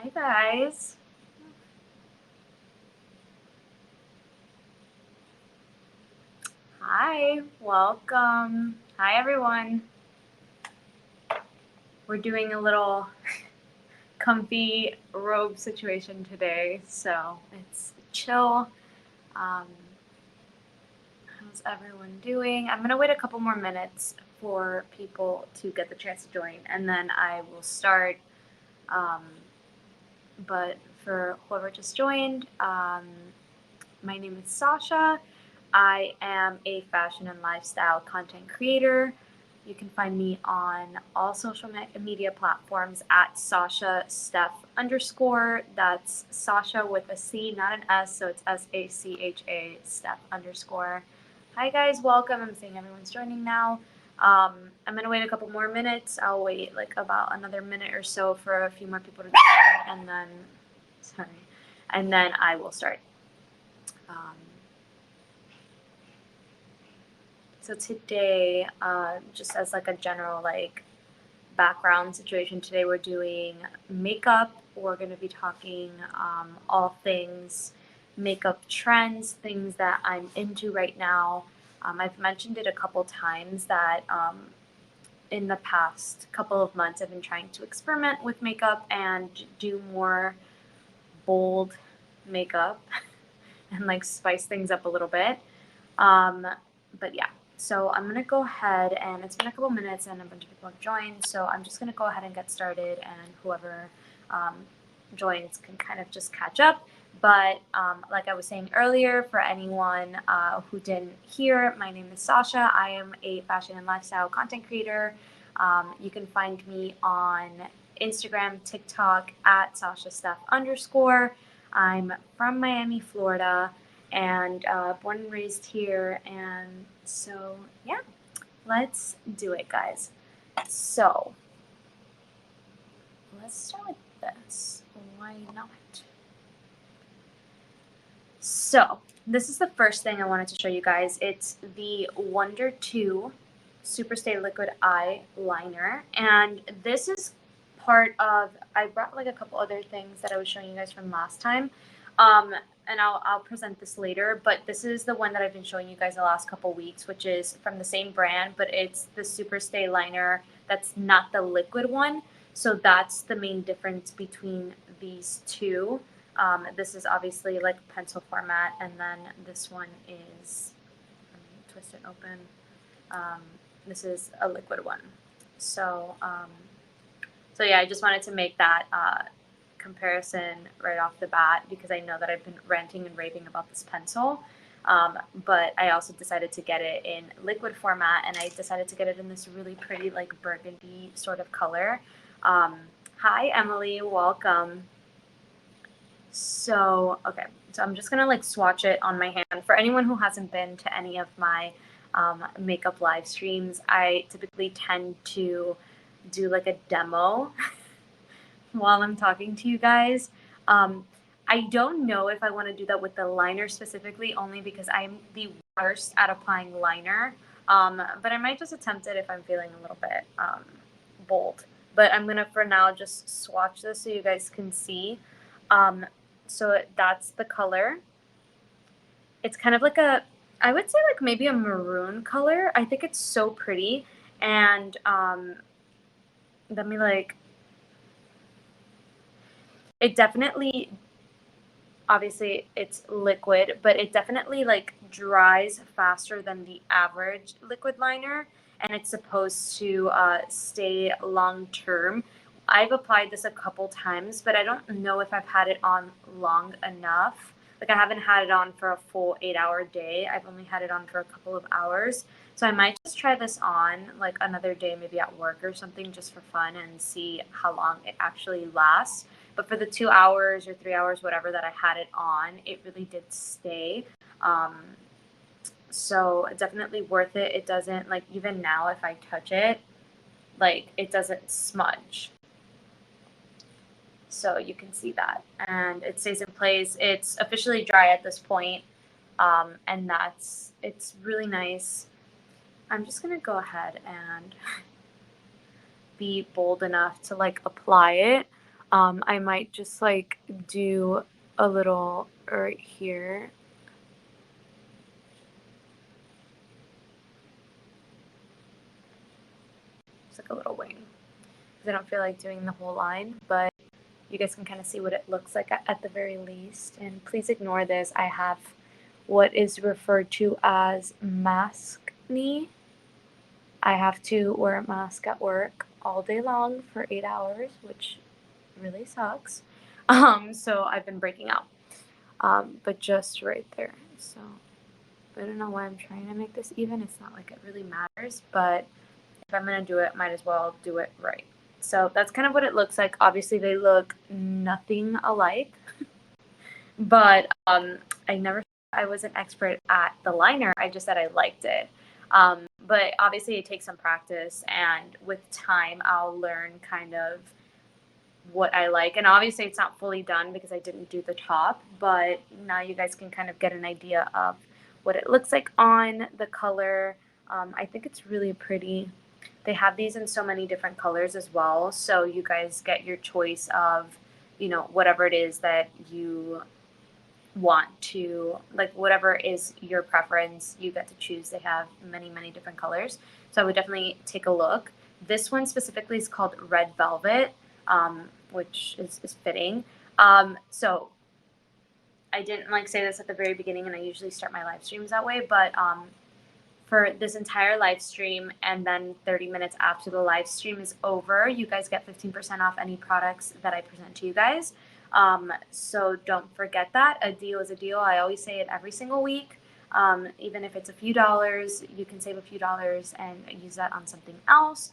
Hi guys. Hi, welcome. Hi everyone. We're doing a little comfy robe situation today, so it's chill. Um, how's everyone doing? I'm gonna wait a couple more minutes for people to get the chance to join, and then I will start. Um, but for whoever just joined, my name is Sasha. I am a fashion and lifestyle content creator. You can find me on all social media platforms at Sasha Steph underscore. That's Sasha with a C, not an S, so it's SACHA Steph underscore. Hi guys, welcome. I'm seeing everyone's joining now. I'm gonna wait a couple more minutes. I'll wait like about another minute or so for a few more people to join, and then I will start. So today, just as like a general like background situation, today we're doing makeup. We're going to be talking all things makeup trends, things that I'm into right now. I've mentioned it a couple times that in the past couple of months I've been trying to experiment with makeup and do more bold makeup and like spice things up a little bit. But yeah, so I'm gonna go ahead, and it's been a couple minutes and a bunch of people have joined, so I'm just gonna go ahead and get started, and whoever joins can kind of just catch up. But like I was saying earlier, for anyone who didn't hear, my name is Sasha. I am a fashion and lifestyle content creator. You can find me on Instagram, TikTok at Sasha Steph underscore. I'm from Miami, Florida, and born and raised here. And so, yeah, let's do it, guys. So, let's start with this. Why not? So, this is the first thing I wanted to show you guys. It's the Wonder 2 Superstay Liquid Eyeliner. And this is part of, I brought like a couple other things that I was showing you guys from last time. And I'll present this later, but this is the one that I've been showing you guys the last couple weeks, which is from the same brand, but it's the Superstay liner that's not the liquid one. So that's the main difference between these two. This is obviously like pencil format, and then this one is, let me twist it open. This is a liquid one. So, so yeah, I just wanted to make that comparison right off the bat because I know that I've been ranting and raving about this pencil. But I also decided to get it in liquid format, and I decided to get it in this really pretty like burgundy sort of color. Hi, Emily, welcome. So, okay, so I'm just gonna like swatch it on my hand. For anyone who hasn't been to any of my makeup live streams, I typically tend to do like a demo while I'm talking to you guys. I don't know if I want to do that with the liner specifically, only because I'm the worst at applying liner. But I might just attempt it if I'm feeling a little bit bold. But I'm gonna for now just swatch this so you guys can see. So that's the color. It's kind of like a, I would say like maybe a maroon color. I think it's so pretty. And let me like, it definitely, obviously it's liquid, but it definitely like dries faster than the average liquid liner. And it's supposed to stay long term. I've applied this a couple times, but I don't know if I've had it on long enough. Like I haven't had it on for a full 8-hour day. I've only had it on for a couple of hours. So I might just try this on like another day, maybe at work or something, just for fun and see how long it actually lasts. But for the 2 hours or 3 hours, whatever that I had it on, it really did stay. So definitely worth it. It doesn't like, even now if I touch it, like it doesn't smudge. So you can see that, and it stays in place. It's officially dry at this point, and it's really nice. I'm just gonna go ahead and be bold enough to like apply it. I might just like do a little right here. It's like a little wing. Because I don't feel like doing the whole line, but you guys can kind of see what it looks like at the very least. And please ignore this. I have what is referred to as mask knee. I have to wear a mask at work all day long for 8 hours, which really sucks. So I've been breaking out. But just right there. So I don't know why I'm trying to make this even. It's not like it really matters, but if I'm gonna do it, might as well do it right. So that's kind of what it looks like. Obviously, they look nothing alike, but I never I was an expert at the liner. I just said I liked it. But obviously, it takes some practice, and with time, I'll learn kind of what I like. And obviously, it's not fully done because I didn't do the top, but now you guys can kind of get an idea of what it looks like on the color. I think it's really pretty. They have these in so many different colors as well, so you guys get your choice of, whatever it is that you want to, like, whatever is your preference, you get to choose. They have many, many different colors, so I would definitely take a look. This one specifically is called Red Velvet, which is fitting. So I didn't like say this at the very beginning, and I usually start my live streams that way, but for this entire live stream and then 30 minutes after the live stream is over, you guys get 15% off any products that I present to you guys. So don't forget that. A deal is a deal. I always say it every single week. Even if it's a few dollars, you can save a few dollars and use that on something else.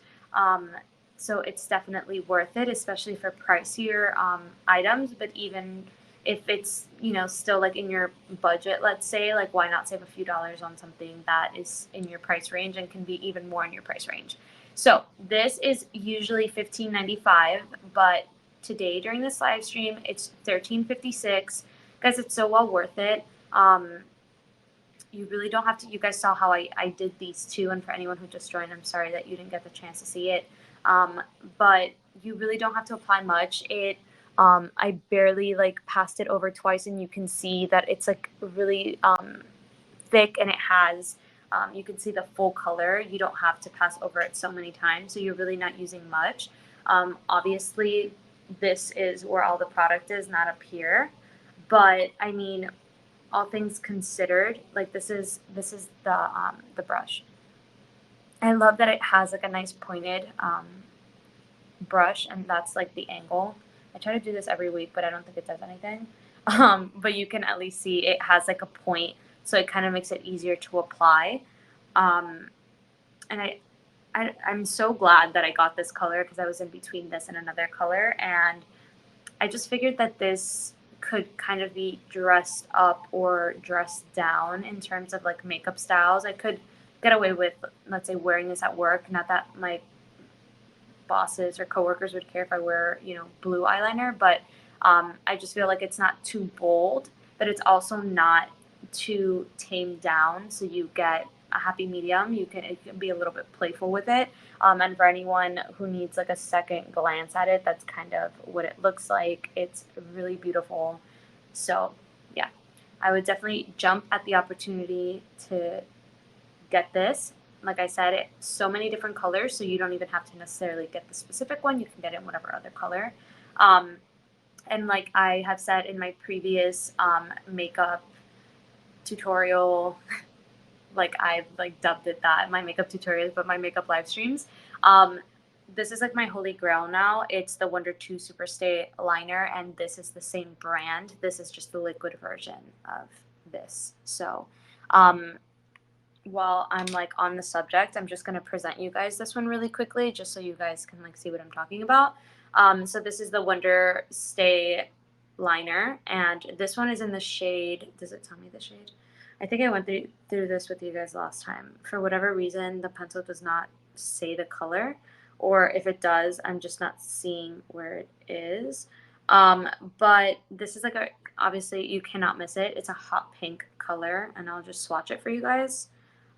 So it's definitely worth it, especially for pricier items. But even if it's, still like in your budget, let's say, like, why not save a few dollars on something that is in your price range and can be even more in your price range. So this is usually $15.95, but today during this live stream it's $13.56. Guys, it's so well worth it. You really don't have to. You guys saw how I did these two, and for anyone who just joined, I'm sorry that you didn't get the chance to see it. But you really don't have to apply much. I barely like passed it over twice, and you can see that it's like really thick, and it has, you can see the full color. You don't have to pass over it so many times, so you're really not using much. Obviously, this is where all the product is, not up here. But I mean, all things considered, like, this is the brush. I love that it has like a nice pointed brush, and that's like the angle. I try to do this every week, but I don't think it does anything. But you can at least see it has like a point, so it kind of makes it easier to apply. And I'm so glad that I got this color because I was in between this and another color, and I just figured that this could kind of be dressed up or dressed down in terms of like makeup styles. I could get away with, let's say, wearing this at work. Not that my bosses or coworkers would care if I wear, blue eyeliner, but I just feel like it's not too bold, but it's also not too tamed down. So you get a happy medium. It can be a little bit playful with it. And for anyone who needs like a second glance at it, that's kind of what it looks like. It's really beautiful. So yeah, I would definitely jump at the opportunity to get this. Like I said, it's so many different colors, so you don't even have to necessarily get the specific one. You can get it in whatever other color. And like I have said in my previous makeup tutorial, like I've like dubbed it that, my makeup tutorials, but my makeup live streams. This is like my holy grail now. It's the Wonder 2 Superstay liner, and this is the same brand. This is just the liquid version of this. So while I'm like on the subject, I'm just gonna present you guys this one really quickly, just so you guys can like see what I'm talking about. So this is the Wonder Stay liner, and this one is in the shade. Does it tell me the shade? I think I went through this with you guys last time. For whatever reason, the pencil does not say the color, or if it does, I'm just not seeing where it is. But this is like obviously you cannot miss it. It's a hot pink color, and I'll just swatch it for you guys.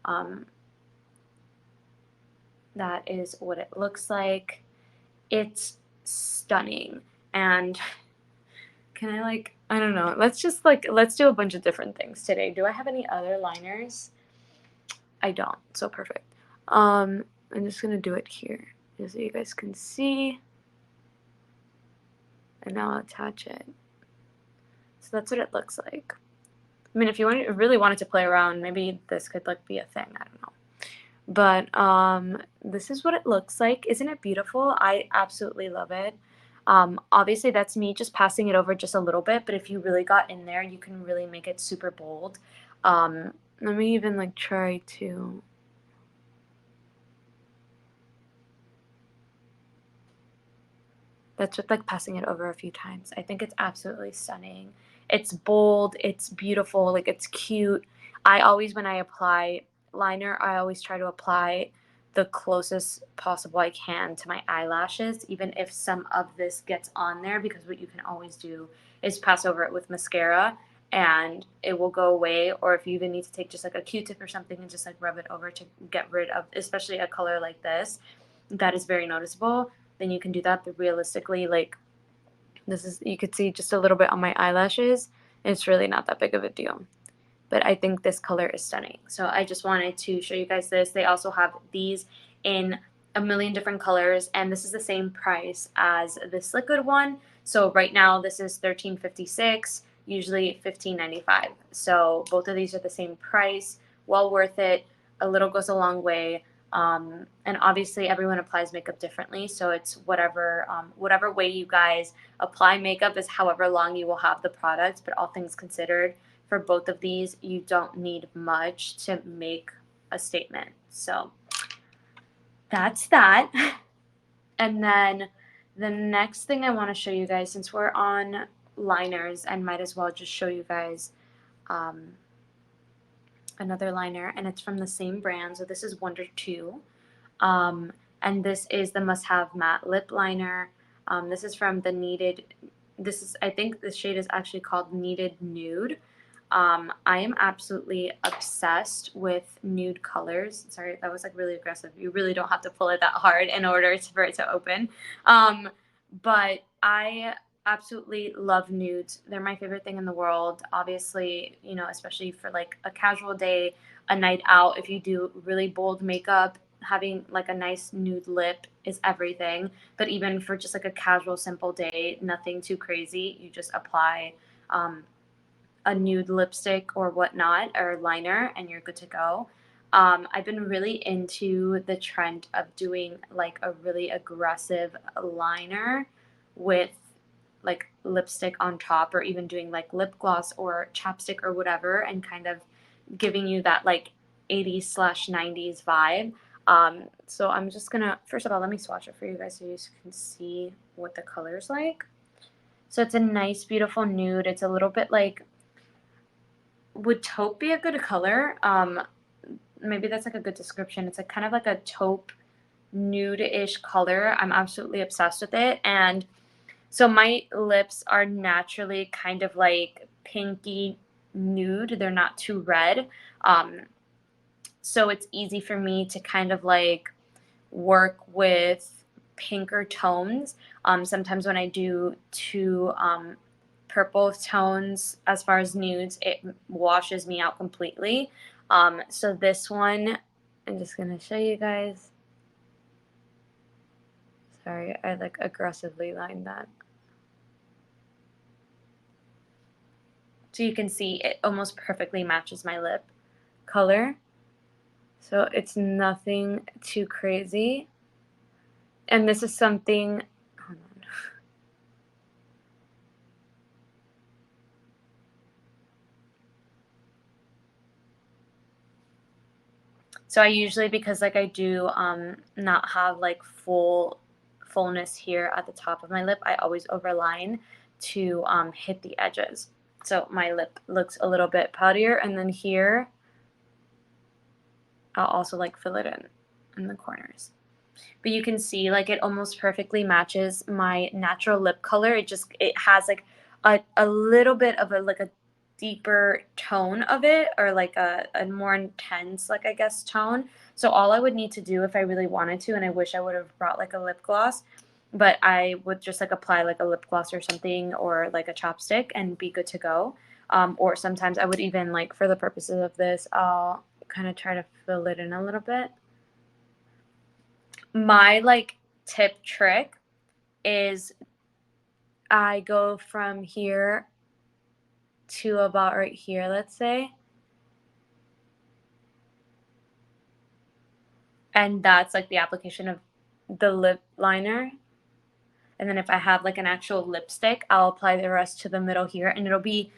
Um, that is what it looks like. It's stunning. And can I like, I don't know. Let's just like, let's do a bunch of different things today. Do I have any other liners? I don't. So perfect. I'm just going to do it here just so you guys can see. And now I'll attach it. So that's what it looks like. I mean, if you really wanted to play around, maybe this could like be a thing. I don't know. But this is what it looks like. Isn't it beautiful? I absolutely love it. Obviously, that's me just passing it over just a little bit, but if you really got in there, you can really make it super bold. Let me even like try to. That's with like passing it over a few times. I think it's absolutely stunning. It's bold, it's beautiful, like it's cute. I always, when I apply liner, I always try to apply the closest possible I can to my eyelashes, even if some of this gets on there, because what you can always do is pass over it with mascara and it will go away. Or if you even need to take just like a Q-tip or something and just like rub it over to get rid of, especially a color like this, that is very noticeable, then you can do that. But realistically, like this is, you could see just a little bit on my eyelashes. It's really not that big of a deal. But I think this color is stunning. So I just wanted to show you guys this. They also have these in a million different colors, and this is the same price as this liquid one. So right now this is $13.56, usually $15.95. So both of these are the same price. Well worth it. A little goes a long way. And obviously everyone applies makeup differently, so it's whatever way you guys apply makeup is however long you will have the product. But all things considered, for both of these, you don't need much to make a statement. So that's that. And then the next thing I want to show you guys, since we're on liners, I might as well just show you guys another liner, and it's from the same brand. So this is Wonder 2. And this is the Must Have Matte Lip Liner. This is from the I think the shade is actually called Needed Nude. I am absolutely obsessed with nude colors. Sorry, that was like really aggressive. You really don't have to pull it that hard in order for it to open. But I absolutely love nudes. They're my favorite thing in the world. Obviously, you know, especially for like a casual day, a night out, if you do really bold makeup, having like a nice nude lip is everything. But even for just like a casual, simple day, nothing too crazy, you just apply a nude lipstick or whatnot or liner and you're good to go. I've been really into the trend of doing like a really aggressive liner with like lipstick on top, or even doing like lip gloss or chapstick or whatever, and kind of giving you that like 80s/90s vibe. So I'm just gonna, first of all, let me swatch it for you guys so you can see what the color's like. So it's a nice, beautiful nude. It's a little bit like, would taupe be a good color? Maybe that's like a good description. It's like kind of like a taupe nude-ish color. I'm absolutely obsessed with it. And so my lips are naturally kind of like pinky nude. They're not too red. So it's easy for me to kind of like work with pinker tones. Sometimes when I do too purple tones as far as nudes, it washes me out completely. So this one, I'm just going to show you guys. Sorry, I like aggressively lined that. So you can see it almost perfectly matches my lip color. So it's nothing too crazy. And this is something, hold on. So I usually, because like I do not have like fullness here at the top of my lip, I always overline to hit the edges. So my lip looks a little bit poutier, and then here I'll also like fill it in the corners. But you can see like it almost perfectly matches my natural lip color. It has like a little bit of a like a deeper tone of it, or like a more intense, like I guess, tone. So all I would need to do if I really wanted to, and I wish I would have brought like a lip gloss, but I would just like apply like a lip gloss or something, or like a chapstick, and be good to go. Or sometimes I would even, like, for the purposes of this, I'll kind of try to fill it in a little bit. My like tip trick is I go from here to about right here, let's say, and that's like the application of the lip liner. And then if I have like an actual lipstick, I'll apply the rest to the middle here, and it'll be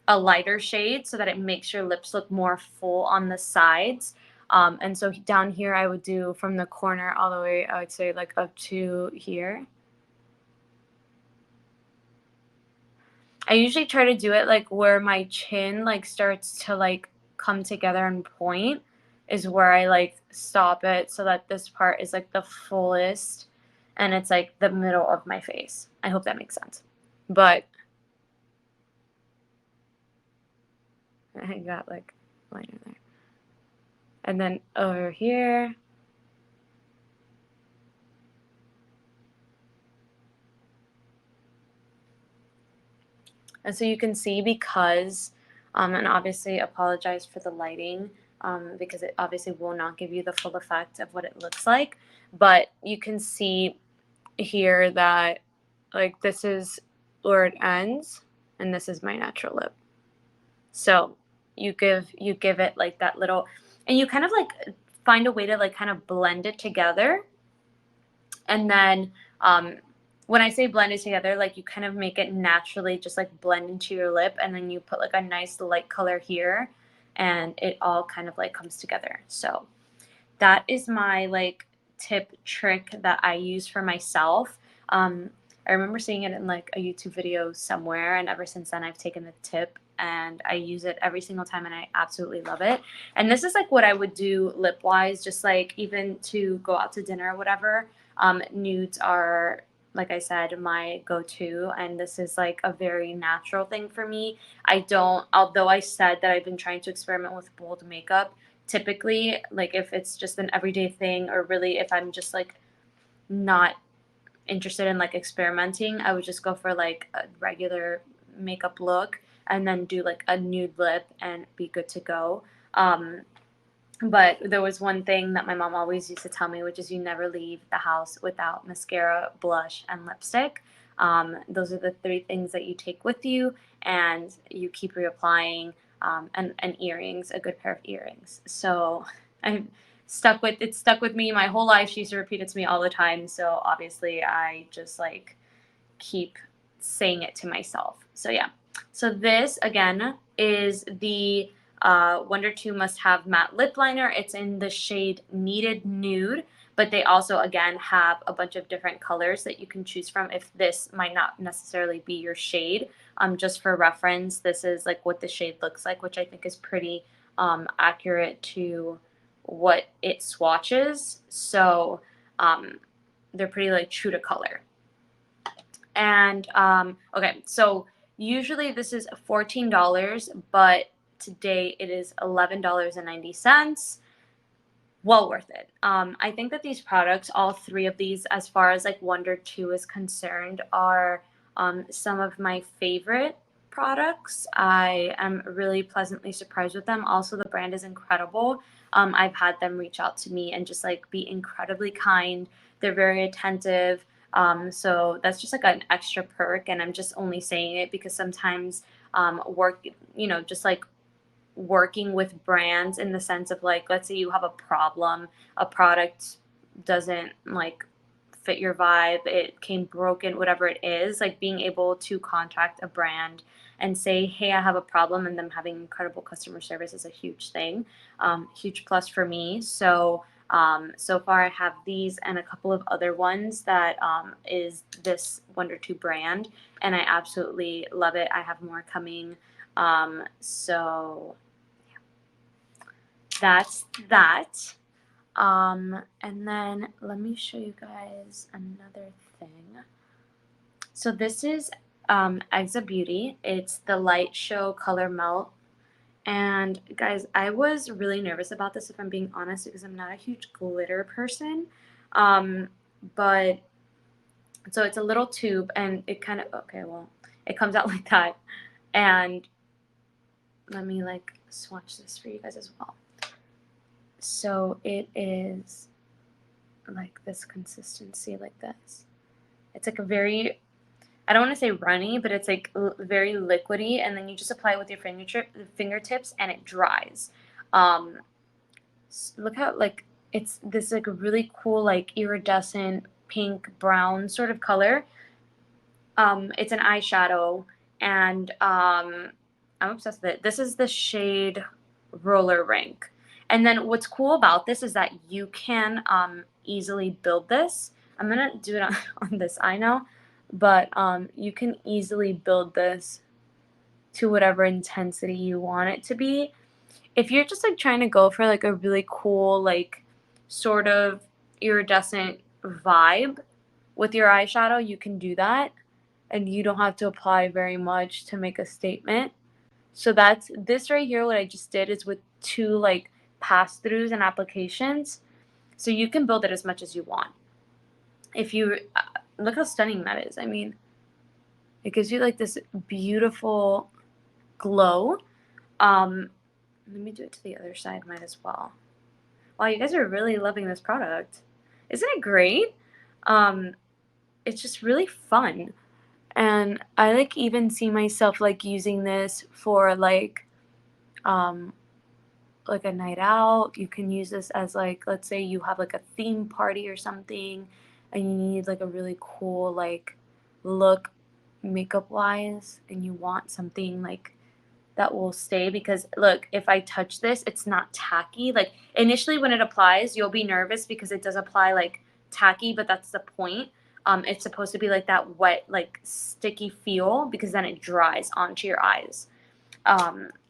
a lighter shade so that it makes your lips look more full on the sides. And so down here, I would do from the corner all the way, I would say, like up to here. I usually try to do it like where my chin like starts to like come together and point, is where I like stop it, so that this part is like the fullest and it's like the middle of my face. I hope that makes sense. But I got like liner there. And then over here. And so you can see, because, and obviously apologize for the lighting, because it obviously will not give you the full effect of what it looks like. But you can see here that like this is where it ends, and this is my natural lip. So you give it like that little, and you kind of like find a way to like kind of blend it together. And then, when I say blend it together, like you kind of make it naturally just like blend into your lip, and then you put like a nice light color here, and it all kind of like comes together. So that is my like tip trick that I use for myself. I remember seeing it in like a YouTube video somewhere, and ever since then I've taken the tip and I use it every single time, and I absolutely love it. And this is like what I would do lip wise, just like even to go out to dinner or whatever. Nudes are, like I said, my go-to, and this is like a very natural thing for me. I don't, although I said that I've been trying to experiment with bold makeup, typically, like if it's just an everyday thing, or really if I'm just like not interested in like experimenting, I would just go for like a regular makeup look, and then do like a nude lip and be good to go. But there was one thing that my mom always used to tell me, which is you never leave the house without mascara, blush, and lipstick. Those are the three things that you take with you, and you keep reapplying. And earrings, a good pair of earrings. So I'm stuck with me my whole life. She used to repeat it to me all the time. So obviously, I just like keep saying it to myself. So yeah. So this again is the Wonder 2 Must Have Matte Lip Liner. It's in the shade Needed Nude, but they also again have a bunch of different colors that you can choose from if this might not necessarily be your shade. Just for reference, this is like what the shade looks like, which I think is pretty accurate to what it swatches. So they're pretty like true to color. And okay, so usually this is $14, but today it is $11.90. Well worth it. I think that these products, all three of these, as far as like Wonder 2 is concerned, are some of my favorite products. I am really pleasantly surprised with them. Also, the brand is incredible. I've had them reach out to me and just like be incredibly kind. They're very attentive. So that's just like an extra perk, and I'm just only saying it because sometimes work, just like working with brands in the sense of like, let's say you have a problem, a product doesn't like fit your vibe, it came broken, whatever it is, like being able to contact a brand and say, hey, I have a problem, and them having incredible customer service is a huge thing, huge plus for me. So so far I have these and a couple of other ones that is this Wonder 2 brand, and I absolutely love it. I have more coming. So that's that. And then let me show you guys another thing. So this is Eggs of Beauty. It's the Light Show Color Melt. And guys, I was really nervous about this, if I'm being honest, because I'm not a huge glitter person. But So it's a little tube, and it kind of, okay, well, it comes out like that. And let me like swatch this for you guys as well. So it is like this consistency, like this. It's like a very, I don't want to say runny, but it's like very liquidy, and then you just apply it with your fingertips, and it dries. Um, Look how like it's this like a really cool like iridescent pink brown sort of color. It's an eyeshadow, and I'm obsessed with it. This is the shade Roller Rink. And then what's cool about this is that you can easily build this. I'm gonna do it on, on this eye now, but you can easily build this to whatever intensity you want it to be. If you're just like trying to go for like a really cool, like sort of iridescent vibe with your eyeshadow, you can do that, and you don't have to apply very much to make a statement. So that's this right here. What I just did is with two like pass throughs and applications. So you can build it as much as you want. If you look how stunning that is. I mean, it gives you like this beautiful glow. Let me do it to the other side, might as well. Wow, you guys are really loving this product. Isn't it great? Um, it's just really fun. And I like even see myself like using this for um like a night out. You can use this as like, let's say you have like a theme party or something, and you need like a really cool like look makeup wise, and you want something like that will stay. Because look, if I touch this, it's not tacky. Like initially when it applies, you'll be nervous because it does apply like tacky, but that's the point. It's supposed to be like that wet, like sticky feel, because then it dries onto your eyes.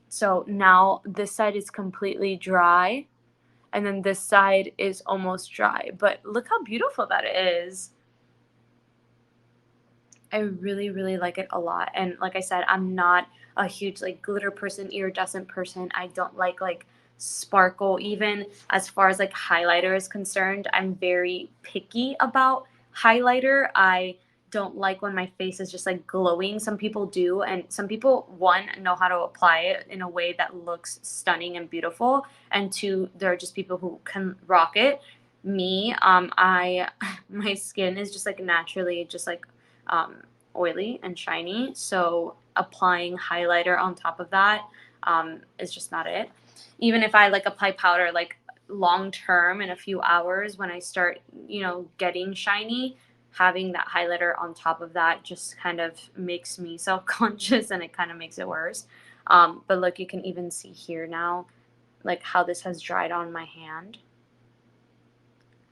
So now this side is completely dry, and then this side is almost dry. But look how beautiful that is. I really, really like it a lot. And like I said, I'm not a huge like glitter person, iridescent person. I don't like sparkle. Even as far as like highlighter is concerned, I'm very picky about highlighter. I don't like when my face is just like glowing. Some people do, and some people, one, know how to apply it in a way that looks stunning and beautiful, and two, there are just people who can rock it. Me, I my skin is just like naturally just like um, oily and shiny. So applying highlighter on top of that is just not it. Even if I like apply powder like long term in a few hours, when I start, getting shiny, having that highlighter on top of that just kind of makes me self conscious, and it kind of makes it worse. But look, you can even see here now, like how this has dried on my hand.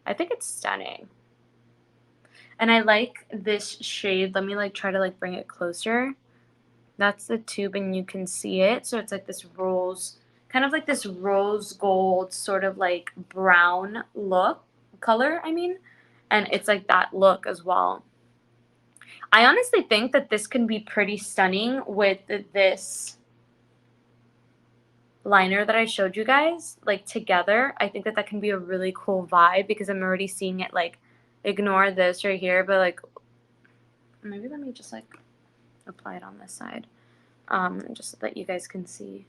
I think it's stunning. And I like this shade. Let me like try to like bring it closer. That's the tube, and you can see it. So it's like this rose, kind of like this rose gold sort of like brown look color, I mean. And it's like that look as well. I honestly think that this can be pretty stunning with this liner that I showed you guys, like together. I think that that can be a really cool vibe, because I'm already seeing it like, ignore this right here, but like maybe let me just like apply it on this side, just so that you guys can see.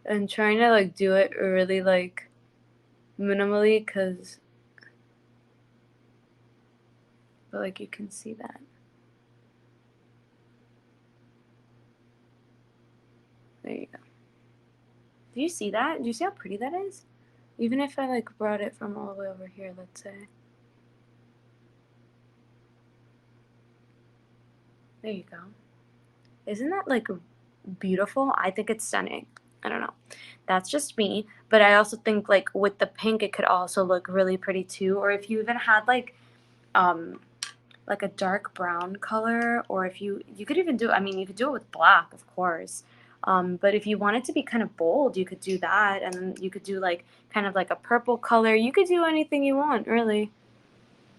And trying to like do it really like minimally, but like you can see that. There you go. Do you see that? Do you see how pretty that is? Even if I like brought it from all the way over here, let's say. There you go. Isn't that like beautiful? I think it's stunning. I don't know. That's just me. But I also think like with the pink, it could also look really pretty too. Or if you even had um like a dark brown color, or if you could even do, I mean, you could do it with black, of course. But if you wanted to be kind of bold, you could do that, and then you could do like kind of like a purple color. You could do anything you want, really.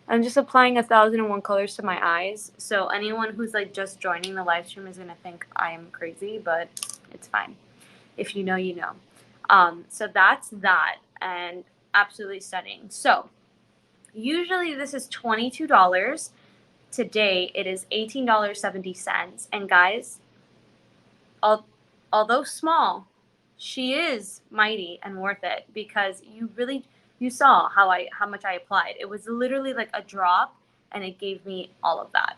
I'm just applying 1,001 colors to my eyes, so anyone who's like just joining the live stream is gonna think I am crazy, but it's fine. If you know, you know. So that's that. and absolutely stunning. So usually this is $22. Today it is $18.70. And guys, although small, she is mighty and worth it, because you saw how much I applied. It was literally like a drop and it gave me all of that.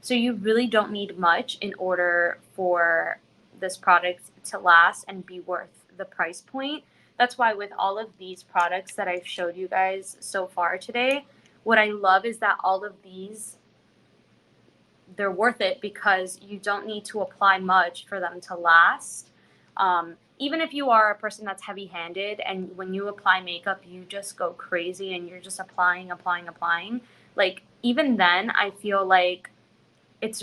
So you really don't need much in order for this product to last and be worth the price point. That's why with all of these products that I've showed you guys so far today, what I love is that all of these, they're worth it because you don't need to apply much for them to last. Even if you are a person that's heavy-handed and when you apply makeup, you just go crazy and you're just applying, applying, applying. Like even then, I feel like it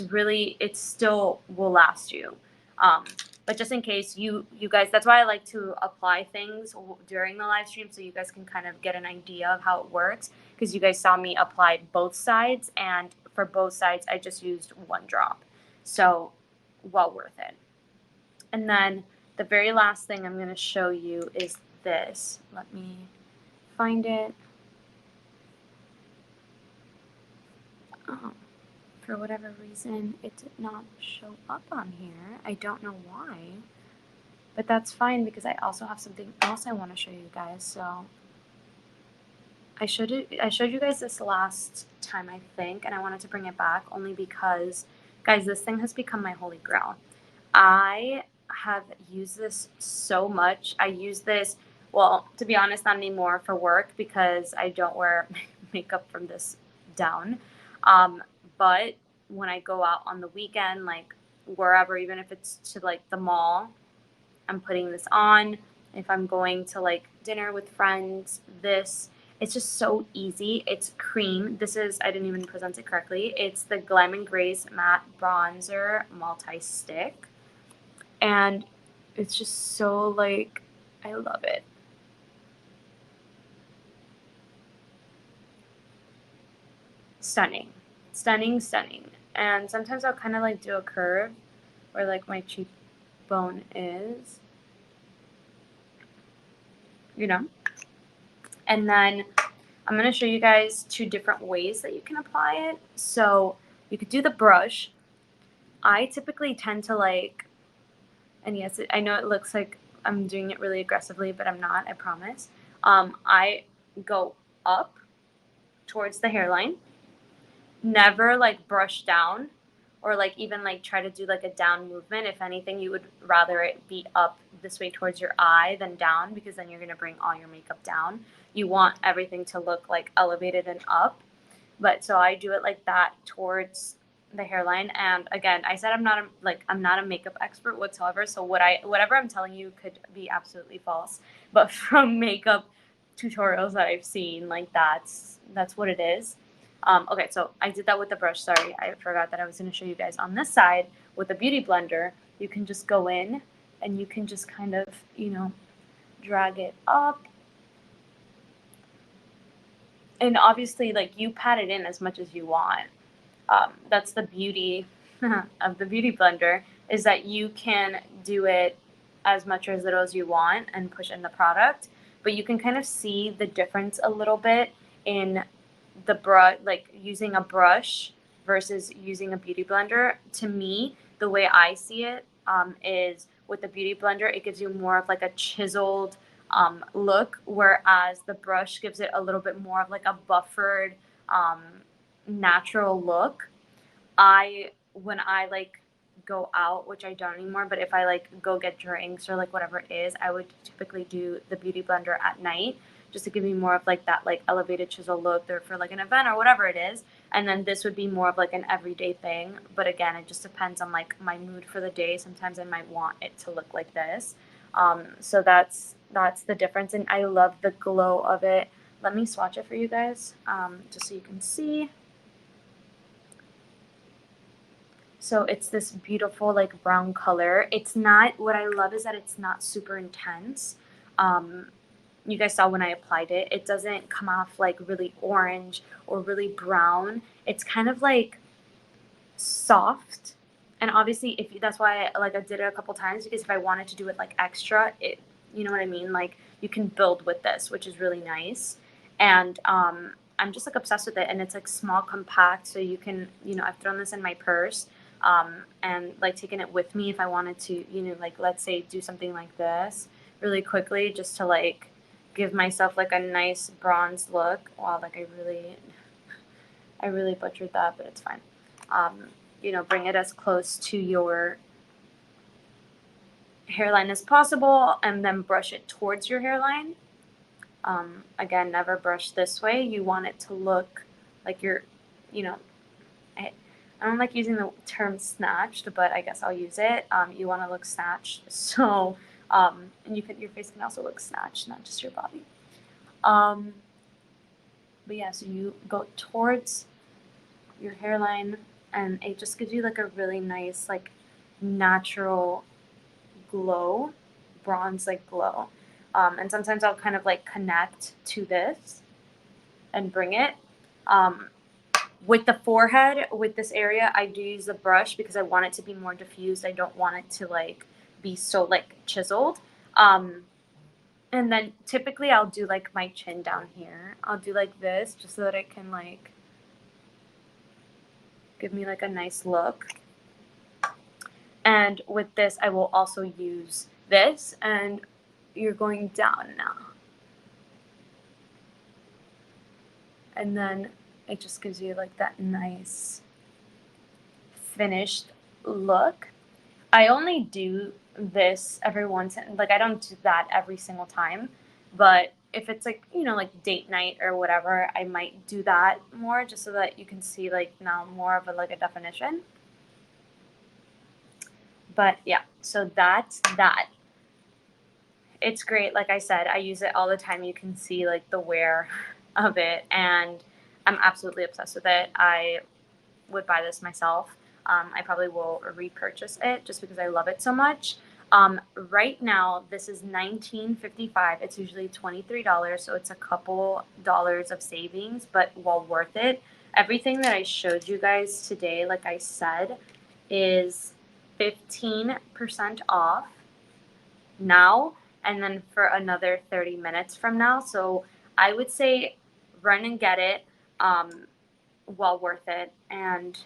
still will last you. Um, but just in case you guys, that's why I like to apply things during the live stream so you guys can kind of get an idea of how it works, because you guys saw me apply both sides, and for both sides I just used one drop. So well worth it. And then the very last thing I'm going to show you is this. Let me find it. Oh. For whatever reason, it did not show up on here. I don't know why, but that's fine because I also have something else I want to show you guys. So I showed you guys this last time, I think, and I wanted to bring it back only because, guys, this thing has become my holy grail. I have used this so much. I use this, well, to be honest, not anymore for work because I don't wear makeup from this down. But when I go out on the weekend, like wherever, even if it's to like the mall, I'm putting this on. If I'm going to like dinner with friends, it's just so easy. It's cream. This is, I didn't even present it correctly. It's the Glam and Grace Matte Bronzer Multi-Stick. And it's just so like, I love it. Stunning. Stunning, stunning. And sometimes I'll kind of like do a curve where like my cheekbone is, you know? And then I'm going to show you guys two different ways that you can apply it. So you could do the brush. I typically tend to like, and yes, I know it looks like I'm doing it really aggressively, but I'm not, I promise. I go up towards the hairline, never like brush down or like even like try to do like a down movement. If anything, you would rather it be up this way towards your eye than down, because then you're going to bring all your makeup down. You want everything to look like elevated and up. But so I do it like that towards the hairline. And again, I said I'm not a makeup expert whatsoever. So whatever I'm telling you could be absolutely false. But from makeup tutorials that I've seen, like that's what it is. Okay, so I did that with the brush. Sorry, I forgot that I was going to show you guys on this side with the beauty blender. You can just go in and you can just kind of, drag it up. And obviously, like, you pat it in as much as you want. That's the beauty of the beauty blender, is that you can do it as much or as little as you want and push in the product, but you can kind of see the difference a little bit in the brush, like using a brush versus using a beauty blender. To me, the way I see it, is with the beauty blender, it gives you more of like a chiseled look, whereas the brush gives it a little bit more of like a buffered, um, natural look. When I like go out, which I don't anymore, but if I like go get drinks or like whatever it is, I would typically do the beauty blender at night just to give me more of like that like elevated chisel look there for like an event or whatever it is. And then this would be more of like an everyday thing. But again, it just depends on like my mood for the day. Sometimes I might want it to look like this. So that's the difference, and I love the glow of it. Let me swatch it for you guys, just so you can see. So it's this beautiful like brown color. It's not, what I love is that it's not super intense. You guys saw when I applied it, it doesn't come off like really orange or really brown. It's kind of like soft. And obviously, if that's why I did it a couple times, because if I wanted to do it like extra, you know what I mean? Like you can build with this, which is really nice. And I'm just like obsessed with it, and it's like small, compact, so you can, I've thrown this in my purse, and like taken it with me if I wanted to, like let's say do something like this really quickly, just to like give myself like a nice bronze look. Wow, like I really butchered that, but it's fine. Bring it as close to your hairline as possible, and then brush it towards your hairline. Again, never brush this way. You want it to look like you're, you know, I, I don't like using the term snatched, but I guess I'll use it. You want to look snatched. So, and your face can also look snatched, not just your body. But yeah, so you go towards your hairline, and it just gives you like a really nice, like natural glow, bronze like glow. And sometimes I'll kind of like connect to this and bring it. With the forehead, with this area, I do use the brush because I want it to be more diffused. I don't want it to like be so like chiseled. And then typically I'll do like my chin down here. I'll do like this just so that it can like give me like a nice look. And with this, I will also use this, and you're going down now. And then it just gives you like that nice finished look. I only do this every once in, like I don't do that every single time, but if it's like, like date night or whatever, I might do that more just so that you can see like now more of a definition. But yeah, so that's that. It's great. Like I said, I use it all the time. You can see like the wear of it, and I'm absolutely obsessed with it. I would buy this myself. I probably will repurchase it just because I love it so much. Right now, this is $19.55. It's usually $23, so it's a couple dollars of savings, but well worth it. Everything that I showed you guys today, like I said, is 15% off now, and then for another 30 minutes from now. So I would say run and get it. Well worth it. And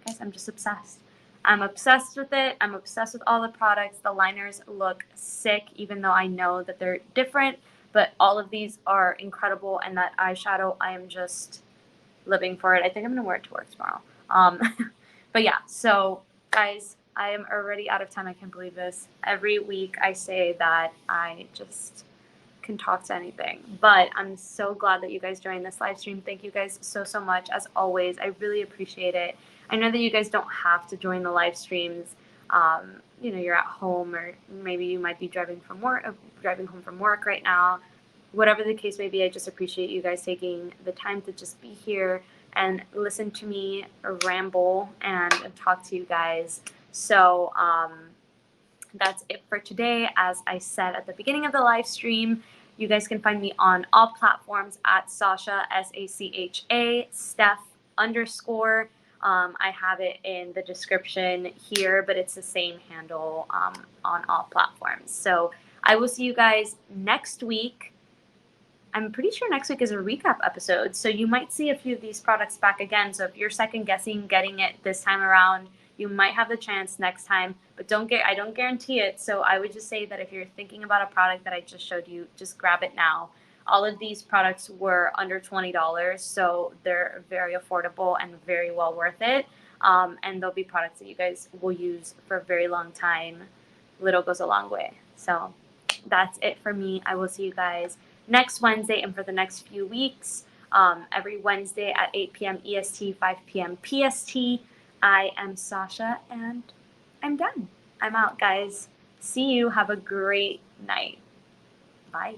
guys, I'm just obsessed. I'm obsessed with it. I'm obsessed with all the products. The liners look sick, even though I know that they're different, but all of these are incredible. And that eyeshadow, I am just living for it. I think I'm gonna wear it to work tomorrow. But yeah, so guys, I am already out of time. I can't believe this. Every week I say that I just can talk to anything, but I'm so glad that you guys joined this live stream. Thank you guys so much. As always, I really appreciate it. I know that you guys don't have to join the live streams. You're at home, or maybe you might be driving home from work right now. Whatever the case may be, I just appreciate you guys taking the time to just be here and listen to me ramble and talk to you guys. So that's it for today. As I said at the beginning of the live stream, you guys can find me on all platforms at Sasha, SACHA, Steph _. I have it in the description here, but it's the same handle on all platforms. So I will see you guys next week. I'm pretty sure next week is a recap episode, so you might see a few of these products back again. So if you're second guessing getting it this time around, you might have the chance next time, but I don't guarantee it. So I would just say that if you're thinking about a product that I just showed you, just grab it now. All of these products were under $20, so they're very affordable and very well worth it. And they'll be products that you guys will use for a very long time. Little goes a long way. So that's it for me. I will see you guys next Wednesday and for the next few weeks. Every Wednesday at 8 p.m. EST, 5 p.m. PST. I am Sasha, and I'm done. I'm out, guys. See you. Have a great night. Bye.